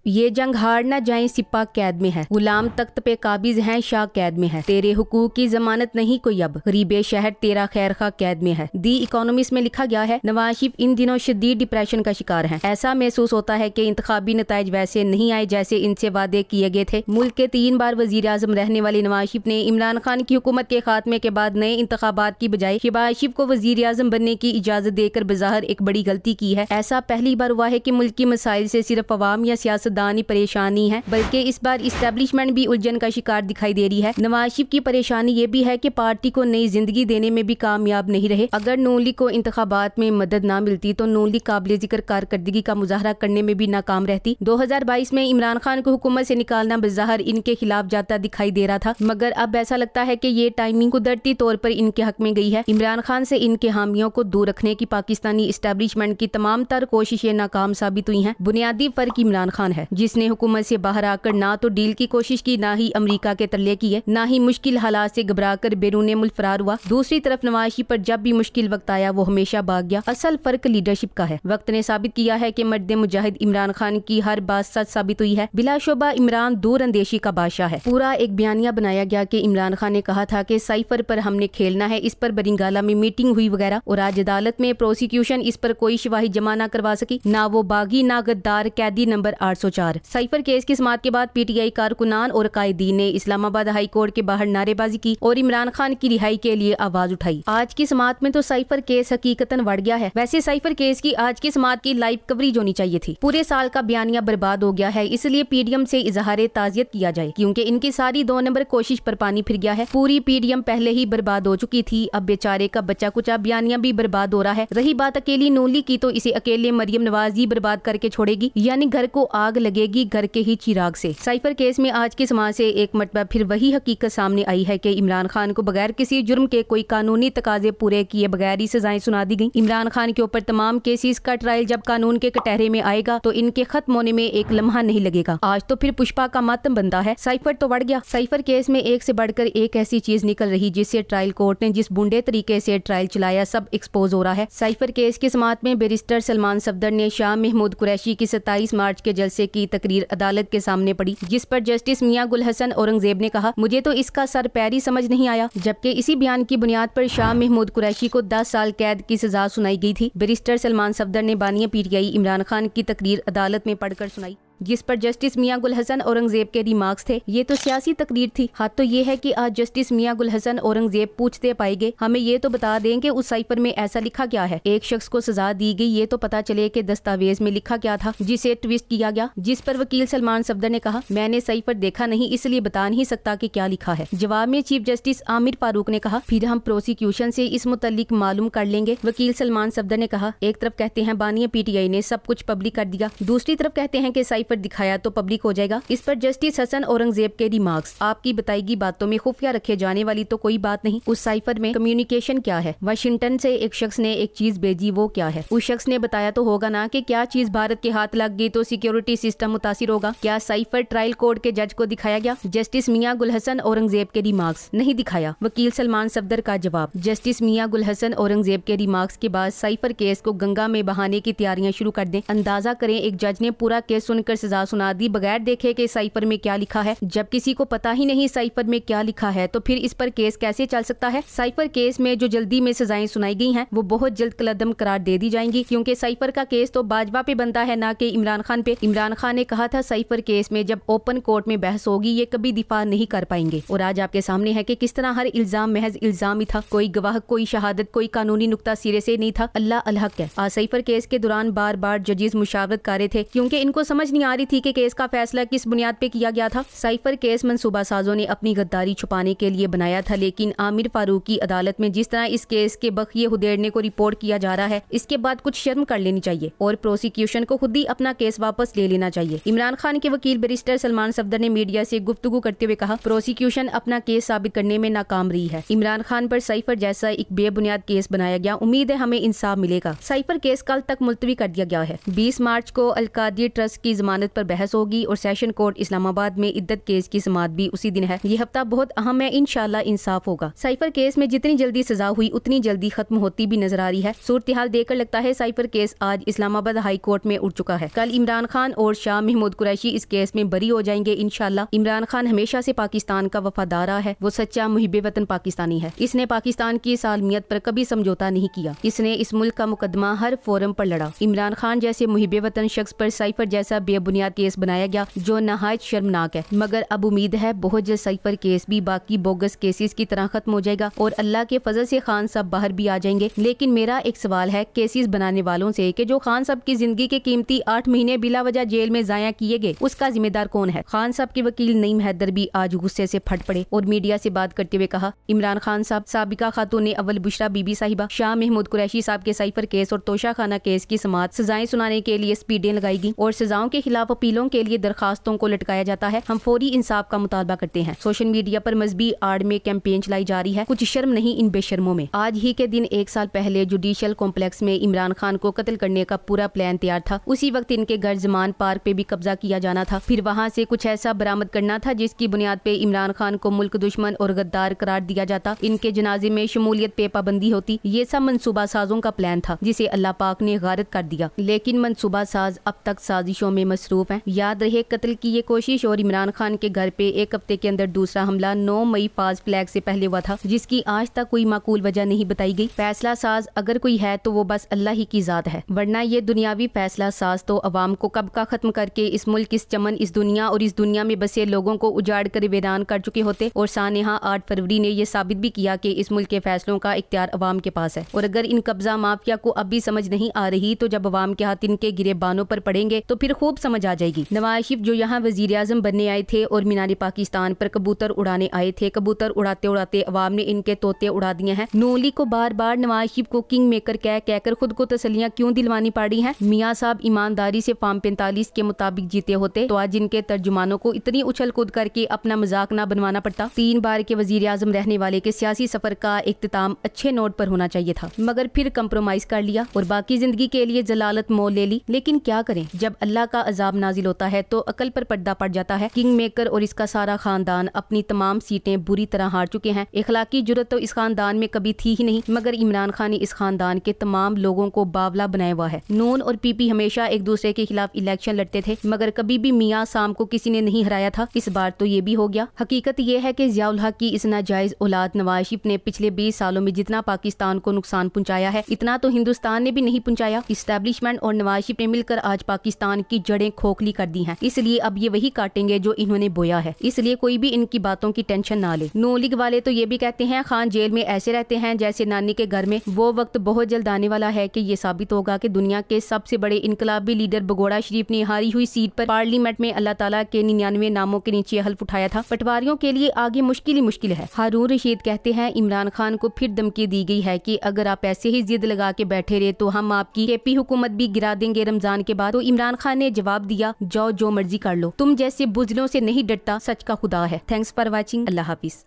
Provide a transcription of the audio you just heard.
ये जंग हार न जाए सिपा कैद में है, गुलाम तख्त पे काबिज हैं शाह कैद में है, तेरे हुकूक की जमानत नहीं कोई अब, गरीबे शहर तेरा खैर खा कैद में है। दी इकोनॉमिस्ट में लिखा गया है, नवाज शरीफ इन दिनों शदीद डिप्रेशन का शिकार हैं। ऐसा महसूस होता है कि इंतखाबी नताइज वैसे नहीं आए जैसे इनसे वादे किए गए थे। मुल्क के 3 बार वजीर आजम रहने वाले नवाज शरीफ ने इमरान खान की हुकूमत के खात्मे के बाद नए इंतखाबात की बजाय शहबाज शरीफ को वजीर आजम बनने की इजाजत देकर बज़ाहिर एक बड़ी गलती की है। ऐसा पहली बार हुआ है कि मुल्क की मसाइल से सिर्फ अवाम या सियासतदान ही परेशान नहीं है, बल्कि इस बार इस्टेब्लिशमेंट भी उलझन का शिकार दिखाई दे रही है। नवाज शरीफ की परेशानी ये भी है कि पार्टी को नई जिंदगी देने में भी कामयाब नहीं रहे। अगर नून लीग को इंतखाबात में मदद न मिलती तो नून लीग काबिल जिक्र कारकर्दगी का मुजाहरा करने में भी नाकाम रहती। 2022 में इमरान खान को हुकूमत से निकालना बज़ाहिर इनके खिलाफ जाता दिखाई दे रहा था, मगर अब ऐसा लगता है कि ये टाइमिंग कुदरती तौर पर इनके हक में गई है। इमरान खान से इनके हामियों को दूर रखने की पाकिस्तानी इस्टेब्लिशमेंट की तमाम तर कोशिशें नाकाम साबित हुई हैं। बुनियादी फर्क इमरान खान है, जिसने हुकूमत से बाहर आकर ना तो डील की कोशिश की, ना ही अमेरिका के तरले किए, ना ही मुश्किल हालात से घबराकर बैरून मुल्क फरार हुआ। दूसरी तरफ नवाज शरीफ पर जब भी मुश्किल वक्त आया वो हमेशा भाग गया। असल फर्क लीडरशिप का है। वक्त ने साबित किया है कि मर्द मुजाहिद इमरान खान की हर बात सच साबित हुई है। बिलाशुबा इमरान दूर अंदेशी का बादशाह है। पूरा एक बयानिया बनाया गया कि इमरान खान ने कहा था कि साइफर पर हमने खेलना है, इस पर बरिंगाला में मीटिंग हुई वगैरह, और आज अदालत में प्रोसिक्यूशन इस पर कोई शवाही जमा न करवा सकी। ना वो बागी ना गद्दार, कैदी नंबर 804। साइफर केस की समाअत के बाद पीटीआई कारकुनान और कायदीन ने इस्लामाबाद हाई कोर्ट के बाहर नारेबाजी की और इमरान खान की रिहाई के लिए आवाज उठाई। आज की समाअत में तो साइफर केस हकीकतन बढ़ गया है। वैसे साइफर केस की आज की समाअत की लाइव कवरेज होनी चाहिए थी। पूरे साल का बयानिया बर्बाद हो गया है, इसलिए पीडीएम से इजहार ताजियत किया जाए, क्योंकि इनकी सारी 2 नंबर कोशिश पर पानी फिर गया है। पूरी पीडीएम पहले ही बर्बाद हो चुकी थी, अब बेचारे का बच्चा कुचा बयानिया भी बर्बाद हो रहा है। रही बात अकेली नूली की, तो इसे अकेले मरियम नवाज ही बर्बाद करके छोड़ेगी, यानी घर को आग लगेगी घर के ही चिराग से। साइफर केस में आज की समाअत से एक मरतबा फिर वही हकीकत सामने आई है कि इमरान खान को बगैर किसी जुर्म के कोई कानूनी तकाजे पूरे किए बगैर ही सजाएं सुना दी गई। इमरान खान के ऊपर तमाम केसेस का ट्रायल जब कानून के कटहरे में आएगा तो इनके खत्म होने में एक लम्हा नहीं लगेगा। आज तो फिर पुष्पा का मातम बनता है। साइफर तो बढ़ गया। साइफर केस में एक से बढ़कर एक ऐसी चीज निकल रही जिससे ट्रायल कोर्ट ने जिस बुंडे तरीके से ट्रायल चलाया सब एक्सपोज हो रहा है। साइफर केस की समाअत में बैरिस्टर सलमान सफदर ने शाह महमूद कुरैशी की 27 मार्च के जलसे की तकरीर अदालत के सामने पड़ी, जिस पर जस्टिस मियां गुल हसन औरंगजेब ने कहा, मुझे तो इसका सर पैर ही समझ नहीं आया। जबकि इसी बयान की बुनियाद पर शाह महमूद कुरैशी को 10 साल कैद की सजा सुनाई गई थी। बैरिस्टर सलमान सफदर ने बानिया पीटीआई इमरान खान की तकरीर अदालत में पढ़कर सुनाई, जिस पर जस्टिस मियां गुल हसन औरंगजेब के रिमार्क्स थे। ये तो सियासी तकरीर थी। हाथ तो ये है कि आज जस्टिस मियां गुल हसन औरंगजेब पूछते पाएंगे, हमें ये तो बता दें कि उस साइफर में ऐसा लिखा क्या है। एक शख्स को सजा दी गई, ये तो पता चले कि दस्तावेज में लिखा क्या था जिसे ट्विस्ट किया गया। जिस पर वकील सलमान सफदर ने कहा, मैंने साइफर देखा नहीं, इसलिए बता नहीं सकता कि क्या लिखा है। जवाब में चीफ जस्टिस आमिर फारूक ने कहा, फिर हम प्रोसिक्यूशन से इस मुतल्लिक मालूम कर लेंगे। वकील सलमान सफदर ने कहा, एक तरफ कहते हैं बानिया पीटीआई ने सब कुछ पब्लिक कर दिया, दूसरी तरफ कहते हैं कि साइफर दिखाया तो पब्लिक हो जाएगा। इस पर जस्टिस हसन औरंगजेब के रिमार्क्स, आपकी बताई बातों में खुफिया रखे जाने वाली तो कोई बात नहीं। उस साइफर में कम्युनिकेशन क्या है? वाशिंगटन से एक शख्स ने एक चीज भेजी, वो क्या है? उस शख्स ने बताया तो होगा ना कि क्या चीज भारत के हाथ लग गई तो सिक्योरिटी सिस्टम मुतासिर होगा। क्या साइफर ट्रायल कोर्ट के जज को दिखाया गया? जस्टिस मियां गुल हसन औरंगजेब के रिमार्क्स, नहीं दिखाया। वकील सलमान सफदर का जवाब, जस्टिस मियां गुल हसन औरंगजेब के रिमार्क्स के बाद साइफर केस को गंगा में बहाने की तैयारियां शुरू कर दें। अंदाजा करें, एक जज ने पूरा केस सुनकर सजा सुना दी बगैर देखे कि साइफर में क्या लिखा है। जब किसी को पता ही नहीं साइफर में क्या लिखा है तो फिर इस पर केस कैसे चल सकता है? साइफर केस में जो जल्दी में सजाएं सुनाई गई हैं वो बहुत जल्द कलदम करार दे दी जाएंगी, क्योंकि साइफर का केस तो बाजवा पे बनता है, ना कि इमरान खान पे। इमरान खान ने कहा था साइफर केस में जब ओपन कोर्ट में बहस होगी ये कभी दिफा नहीं कर पाएंगे। और आज आपके सामने है कि किस तरह हर इल्जाम महज इल्जाम ही था, कोई गवाह, कोई शहादत, कोई कानूनी नुक्ता सिरे से नहीं था। अल्लाह अलहक है। आज साइफर केस के दौरान बार बार जजेस मुशावरत कर रहे थे, क्योंकि इनको समझ नहीं आ रही थी कि केस का फैसला किस बुनियाद पे किया गया था। साइफर केस मंसूबा साजों ने अपनी गद्दारी छुपाने के लिए बनाया था, लेकिन आमिर फारूक की अदालत में जिस तरह इस केस के बखिए हुदेड़ने को रिपोर्ट किया जा रहा है, इसके बाद कुछ शर्म कर लेनी चाहिए और प्रोसिक्यूशन को खुद ही अपना केस वापस ले लेना चाहिए। इमरान खान के वकील बैरिस्टर सलमान सफदर ने मीडिया से गुफ्तगू करते हुए कहा, प्रोसिक्यूशन अपना केस साबित करने में नाकाम रही है। इमरान खान पर साइफर जैसा एक बेबुनियाद केस बनाया गया, उम्मीद है हमें इंसाफ मिलेगा। साइफर केस कल तक मुलतवी कर दिया गया है। 20 मार्च को अलकादी ट्रस्ट की जमानत जमानत पर बहस होगी और सेशन कोर्ट इस्लामाबाद में इद्दत केस की समाअत भी उसी दिन है। ये हफ्ता बहुत अहम है, इंशाल्लाह इंसाफ होगा। साइफर केस में जितनी जल्दी सजा हुई उतनी जल्दी खत्म होती भी नजर आ रही है। सूरत हाल देखकर लगता है साइफर केस आज इस्लामाबाद हाई कोर्ट में उठ चुका है। कल इमरान खान और शाह महमूद कुरैशी इस केस में बरी हो जाएंगे इंशाल्लाह। इमरान खान हमेशा से पाकिस्तान का वफादार रहा है, वो सच्चा मुहिब्बे वतन पाकिस्तानी है। इसने पाकिस्तान की सालमियत पर कभी समझौता नहीं किया। इसने इस मुल्क का मुकदमा हर फोरम पर लड़ा। इमरान खान जैसे मुहिब्बे वतन शख्स पर साइफर जैसा बेबुनियाद केस बनाया गया जो नहायत शर्मनाक है। मगर अब उम्मीद है बहुत जल्द साइफर केस भी बाकी बोगस केसेस की तरह खत्म हो जाएगा और अल्लाह के फजल से खान साहब बाहर भी आ जाएंगे। लेकिन मेरा एक सवाल है केसेस बनाने वालों से कि जो खान साहब की जिंदगी के कीमती 8 महीने बिला वजह जेल में जाया किए गए, उसका जिम्मेदार कौन है? खान साहब के वकील नईम हैदर भी आज गुस्से से फट पड़े और मीडिया से बात करते हुए कहा, इमरान खान साहब, साबिका खातून अव्वल बुशरा बीबी साहिबा, शाह महमूद कुरैशी साहब के साइफर केस और तोशा खाना केस की समाअत सजाएं सुनाने के लिए स्पीडें लगाई गई और सजाओं के खिलाफ अपीलों के लिए दरखास्तों को लटकाया जाता है। हम फौरी इंसाफ का मुतालबा करते हैं। सोशल मीडिया पर मजहबी आड़ में कैंपेन चलाई जा रही है। कुछ शर्म नहीं इन बेशर्मों में। आज ही के दिन 1 साल पहले जुडिशियल कॉम्प्लेक्स में इमरान खान को कत्ल करने का पूरा प्लान तैयार था। उसी वक्त इनके घर जमान पार्क पे भी कब्जा किया जाना था। फिर वहाँ से कुछ ऐसा बरामद करना था जिसकी बुनियाद पे इमरान खान को मुल्क दुश्मन और गद्दार करार दिया जाता। इनके जनाजे में शमूलियत पे पाबंदी होती। ये सब मंसूबा साजों का प्लान था जिसे अल्लाह पाक ने गारत कर दिया। लेकिन मंसूबा साज अब तक साजिशों में मसरूफ हैं। याद रहे कत्ल की ये कोशिश और इमरान खान के घर पे 1 हफ्ते के अंदर दूसरा हमला 9 मई फाज फ्लैग से पहले हुआ था, जिसकी आज तक कोई माकूल वजह नहीं बताई गई। फैसला साज अगर कोई है तो वो बस अल्लाह ही की जात है, वरना ये दुनियावी फैसला साज तो अवाम को कब का खत्म करके इस मुल्क, इस चमन, इस दुनिया और इस दुनिया में बसे लोगों को उजाड़ कर वीरान कर चुके होते। और सानेहा 8 फरवरी ने यह साबित भी किया कि इस मुल्क के फैसलों का इख्तियार अवाम के पास है। और अगर इन कब्जा माफिया को अब भी समझ नहीं आ रही तो जब अवाम के हाथ इनके गिरेबानों पर पड़ेंगे तो फिर खूब समझ आ जाएगी। नवाज शरीफ जो यहाँ वजीर आजम बनने आए थे और मीनार पाकिस्तान पर कबूतर उड़ाने आए थे, कबूतर उड़ाते उड़ाते अवाम ने इनके तोते उड़ा दिए हैं। नून लीग को बार बार नवाज शरीफ को किंग मेकर कहकर खुद को तसलियां क्यों दिलवानी पड़ी हैं? मियाँ साहब ईमानदारी से फार्म 45 के मुताबिक जीते होते तो आज इनके तर्जुमानों को इतनी उछल कूद करके अपना मजाक ना बनवाना पड़ता। 3 बार के वजीर आजम रहने वाले के सियासी सफर का इख्तिताम अच्छे नोट पर होना चाहिए था, मगर फिर कंप्रोमाइज कर लिया और बाकी जिंदगी के लिए जलालत मोल ले ली। लेकिन क्या करें, जब अल्लाह का अजाब नाजिल होता है तो अकल पर पर्दा पड़ जाता है। किंग मेकर और इसका सारा खानदान अपनी तमाम सीटें बुरी तरह हार चुके हैं। इखलाकी जुर्रत तो इस खानदान में कभी थी ही नहीं, मगर इमरान खान ने इस खानदान के तमाम लोगों को बावला बनाया हुआ है। नून और पीपी हमेशा एक दूसरे के खिलाफ इलेक्शन लड़ते थे, मगर कभी भी मियाँ साम को किसी ने नहीं हराया था। इस बार तो ये भी हो गया। हकीकत ये है कि जियाउल हक की इस नाजायज औलाद नवाज शरीफ ने पिछले 20 सालों में जितना पाकिस्तान को नुकसान पहुंचाया है, इतना तो हिंदुस्तान ने भी नहीं पहुंचाया। इस्टेब्लिशमेंट और नवाज शरीफ ने मिलकर आज पाकिस्तान की जड़ें खोखली कर दी हैं। इसलिए अब ये वही काटेंगे जो इन्होंने बोया है। इसलिए कोई भी इनकी बातों की टेंशन ना ले। नून लीग वाले तो ये भी कहते हैं खान जेल में ऐसे रहते हैं जैसे नानी के घर में। वो वक्त बहुत जल्द आने वाला है कि ये साबित होगा कि दुनिया के सबसे बड़े इनकलाबी लीडर भगोड़ा शरीफ ने हारी हुई सीट पर पार्लियामेंट में अल्लाह ताला के 99 नामों के नीचे हल्फ उठाया था। पटवारियों के लिए आगे मुश्किल ही मुश्किल है। हारून रशीद कहते हैं इमरान खान को फिर धमकी दी गई है कि अगर आप ऐसे ही जिद लगा के बैठे रहे तो हम आपकी केपी हुकूमत भी गिरा देंगे रमजान के बाद। तो इमरान खान ने जवाब दिया, जाओ जो मर्जी कर लो, तुम जैसे बुजलों से नहीं डरता सच का खुदा है। Thanks for watching. Allah Hafiz.